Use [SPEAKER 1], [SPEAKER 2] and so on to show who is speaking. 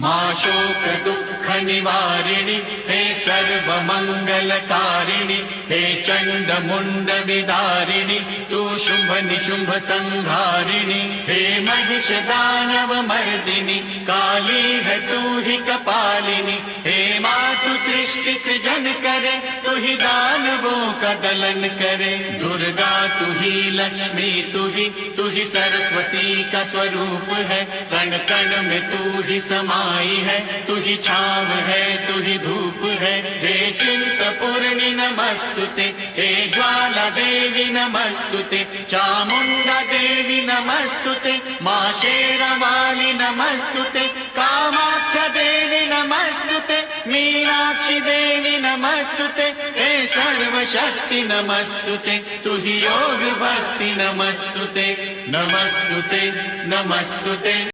[SPEAKER 1] मां शोक दुःख निवारिणि हे सर्व मंगलकारिणि हे चंड मुंड विदारिणि तू शुंभ निशुंभ संहारिणि हे महिष दानव मर्दिनि काली है तू ही कपालिनी हे मातु सृष्टि सृजन करे तू ही दानवों का दलन करे दुर्गा तू ही लक्ष्मी तू ही सरस्वती का स्वरूप है कण कण में तू ही समाई है तू ही छाव है तू ही धूप है हे चिंतपूर्णि नमस्तुते हे ज्वाला देवी नमस्तुते चामुंडा देवी नमस्तुते मां शेरावाली नमस्तुते कामाख्या देवी नमस्तुते मीनाक्षी देवी नमस्तुते हे सर्वशक्ति नमस्तुते तू ही योग भक्ति नमस्तुते नमस्तुते नमस्तुते।